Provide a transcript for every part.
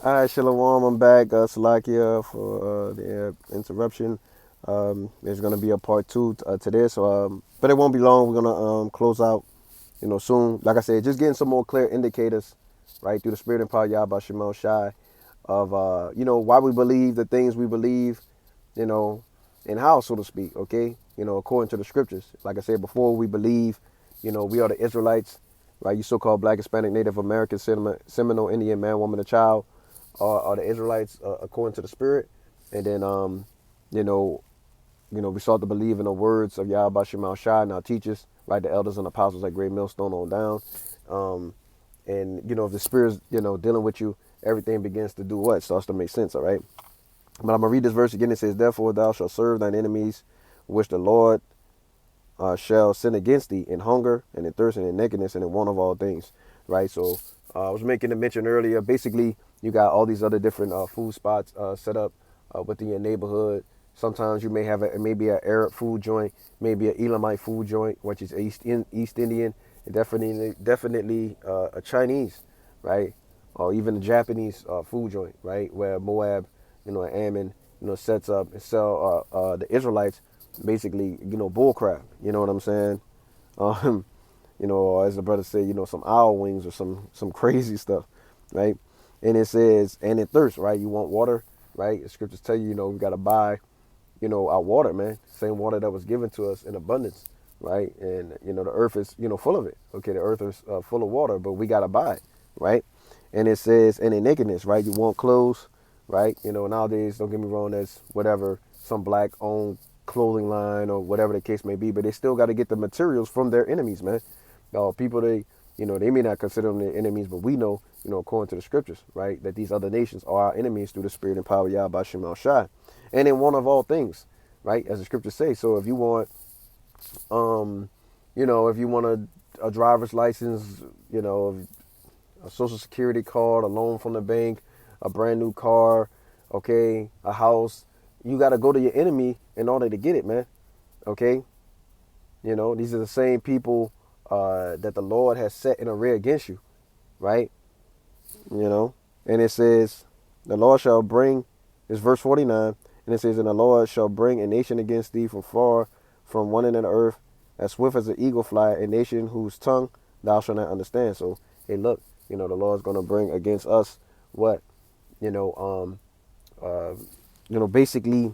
All right, Shalom, I'm back. Salakia for the interruption. There's gonna be a part two to this, but it won't be long. We're gonna close out, soon. Like I said, just getting some more clear indicators, right, through the Spirit and power of Yahweh Shemel Shai, of why we believe the things we believe, you know, and how, so to speak. Okay, according to the scriptures. Like I said before, we believe, we are the Israelites, right? You so-called Black, Hispanic, Native American, Seminole, Indian, man, woman, and child are the Israelites according to the Spirit, and then you know, we sought to believe in the words of Yahweh Shemal Shai and our teachers, right, the elders and apostles at Great Millstone on down, and if the Spirit's dealing with you, everything begins to do what starts to make sense. All right, but I'm gonna read this verse again. It says, "Therefore thou shalt serve thine enemies, which the Lord shall send against thee in hunger and in thirst and in nakedness and in want of all things." Right. So I was making a mention earlier. Basically, you got all these other different food spots set up within your neighborhood. Sometimes you may have maybe an Arab food joint, maybe an Elamite food joint, which is East Indian, and definitely a Chinese, right, or even a Japanese food joint, right, where Moab, and Ammon, sets up and sell the Israelites basically, bull crap. You know what I'm saying? Um, or as the brother said, some owl wings or some crazy stuff, right? And it says, and it thirsts, right? You want water, right? The scriptures tell you, we gotta buy, our water, man. Same water that was given to us in abundance, right? And the earth is, full of it. Okay, the earth is full of water, but we gotta buy it, right? And it says, and in nakedness, right? You want clothes, right? Nowadays, don't get me wrong, there's whatever, some black owned clothing line or whatever the case may be, but they still got to get the materials from their enemies, man. People they may not consider them their enemies, but we know, according to the scriptures, right, that these other nations are our enemies through the Spirit and power of Yahweh Shemal Shai, and in one of all things, right, as the scriptures say. So if you want, if you want a driver's license, a social security card, a loan from the bank, a brand new car, okay, a house, you got to go to your enemy in order to get it, man. Okay, these are the same people that the Lord has set in array against you, right? You know, and it says, the Lord shall bring, it's verse 49, and it says, and the Lord shall bring a nation against thee from far, from one end of the earth, as swift as an eagle fly, a nation whose tongue thou shalt not understand. So, hey, look, the Lord's going to bring against us what? You know, uh, basically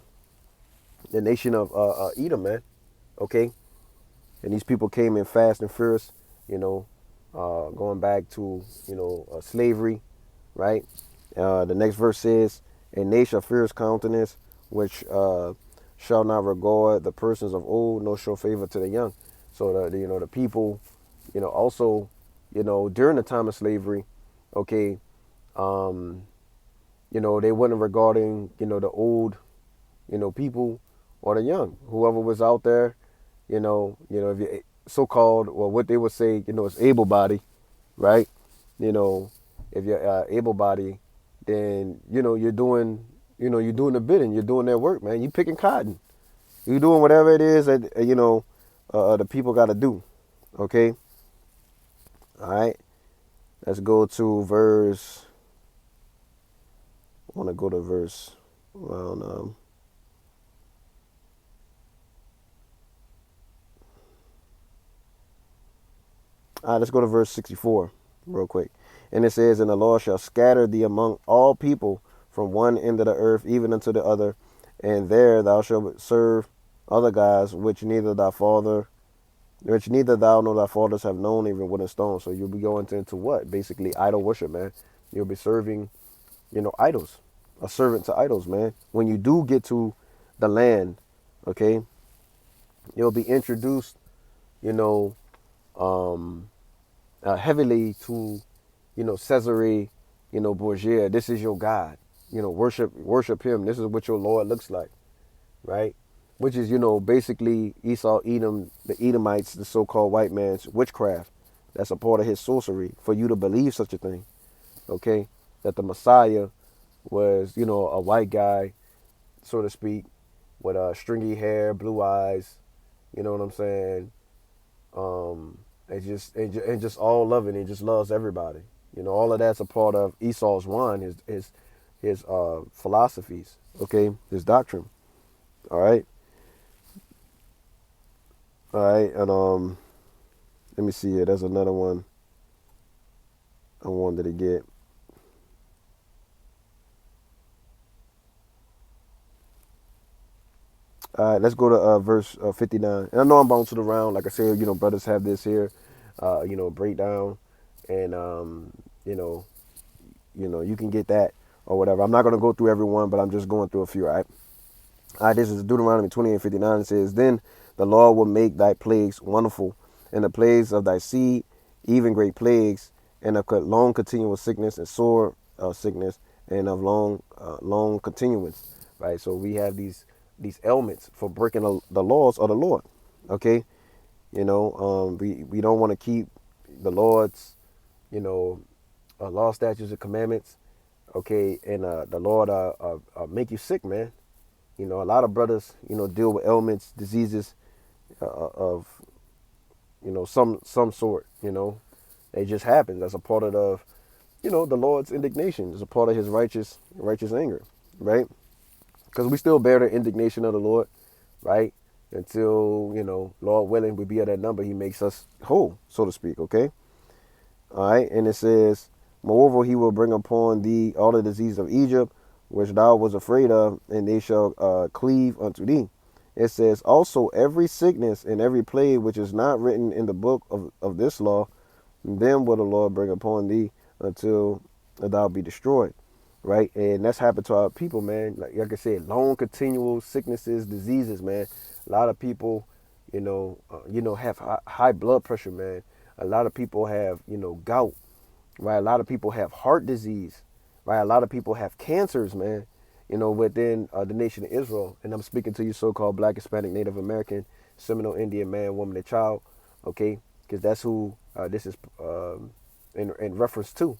the nation of Edom, man. Okay, and these people came in fast and furious, going back to slavery, right? The next verse says, "A nation of fierce countenance, which shall not regard the persons of old, nor show favor to the young." So the people, also, during the time of slavery, okay, um, they weren't regarding the old, people or the young, whoever was out there, if you so-called, or what they would say, is able body, right? You know, if you're able body, then you're doing the bidding, you're doing their work, man. You picking cotton, you doing whatever it is that the people got to do. Okay, all right. Let's go to verse. I want to go to verse. Well, all right, let's go to verse 64 real quick. And it says, and the Lord shall scatter thee among all people from one end of the earth even unto the other, and there thou shalt serve other gods which neither thou nor thy fathers have known, even wood and stone. So you'll be going into what? Basically idol worship, man. You'll be serving, idols, a servant to idols, man. When you do get to the land, okay, you'll be introduced, you know, um, heavily to, Caesarea, Borgia. This is your God. Worship him. This is what your Lord looks like, right? Which is, basically Esau, Edom, the Edomites, the so-called white man's witchcraft. That's a part of his sorcery for you to believe such a thing, okay? That the Messiah was, a white guy, so to speak, with stringy hair, blue eyes, you know what I'm saying? And just all loving. He just loves everybody. You know, all of that's a part of Esau's wine, his philosophies, okay, his doctrine. All right, all right, and let me see here. There's another one I wanted to get. All right, let's go to verse 59. And I know I'm bouncing around. Like I said, you know, brothers have this here, you know, breakdown, and you can get that or whatever. I'm not gonna go through every one, but I'm just going through a few. All right. All right, this is Deuteronomy 28:59. It says, "Then the Lord will make thy plagues wonderful, and the plagues of thy seed, even great plagues, and of long continual sickness and sore sickness, and of long continuance." Right. So we have these ailments for breaking the laws of the Lord. Okay. You know, we don't want to keep the Lord's, you know, law, statutes, and commandments. Okay, and the Lord make you sick, man. You know, a lot of brothers, you know, deal with ailments, diseases of, you know, some sort. You know, it just happens. That's a part of the Lord's indignation. It's a part of His righteous anger, right? Because we still bear the indignation of the Lord, right? Until, you know, Lord willing, we be at that number. He makes us whole, so to speak. Okay. All right, and it says, "Moreover, He will bring upon thee all the disease of Egypt, which thou was afraid of, and they shall cleave unto thee." It says, "Also every sickness and every plague which is not written in the book of this law, then will the Lord bring upon thee until thou be destroyed." Right, and that's happened to our people, man. Like I said, long continual sicknesses, diseases, man. A lot of people, have high blood pressure, man. A lot of people have, gout, right? A lot of people have heart disease, right? A lot of people have cancers, man, within the nation of Israel. And I'm speaking to you so-called Black, Hispanic, Native American, Seminole Indian man, woman, and child, okay? Because that's who this is in reference to,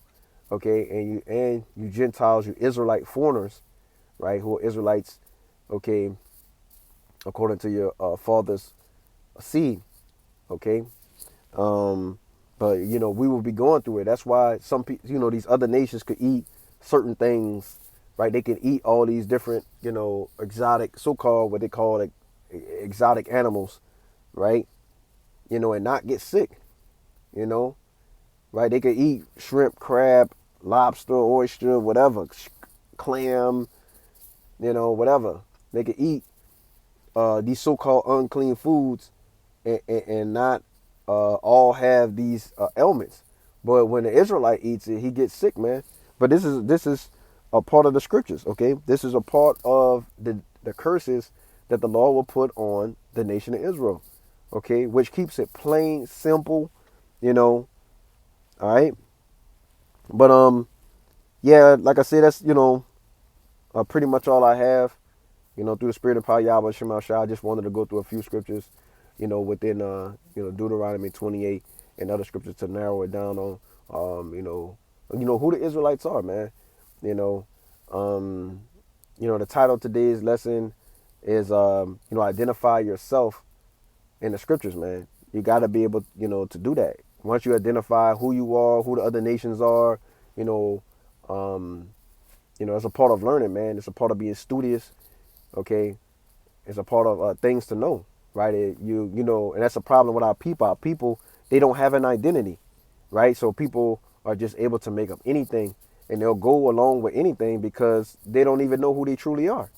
okay? And you Gentiles, you Israelite foreigners, right? Who are Israelites, okay, according to your father's seed, okay? Um, but we will be going through it. That's why some people, these other nations could eat certain things, right? They can eat all these different, exotic, so-called what they call like exotic animals, right? And not get sick, you know, right? They could eat shrimp, crab, lobster, oyster, whatever, clam, whatever. They could eat these so-called unclean foods and not all have these ailments. But when the Israelite eats it, he gets sick, man. But this is a part of the scriptures, okay? This is a part of the curses that the Lord will put on the nation of Israel, okay? Which keeps it plain, simple, all right? But yeah, like I said, that's pretty much all I have. Through the spirit of power, Yahweh Shema Shah, I just wanted to go through a few scriptures, within Deuteronomy 28 and other scriptures to narrow it down on, who the Israelites are, man. You know, um, the title of today's lesson is, identify yourself in the scriptures, man. You got to be able, to do that. Once you identify who you are, who the other nations are, um, it's a part of learning, man. It's a part of being studious, okay? It's a part of things to know, right? And that's a problem with our people. Our people, they don't have an identity, right? So people are just able to make up anything, and they'll go along with anything because they don't even know who they truly are,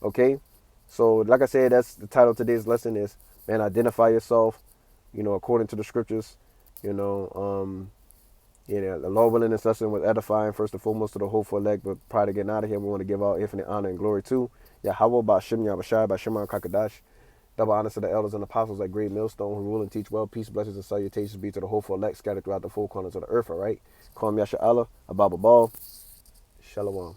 okay? So, like I said, that's the title of today's lesson is, man, identify yourself, according to the scriptures, you know. The Lord willing, this lesson was edifying first and foremost to the hopeful elect, but prior to getting out of here, we want to give all infinite honor and glory to Yahweh Ba'Shem Yahweh by Shema Kakadash. Double honor to the elders and apostles like great millstone who rule and teach well. Peace, blessings, and salutations be to the hopeful elect scattered throughout the four corners of the earth, all right? Call me Yasha Allah, Ababa Ball. Shalom.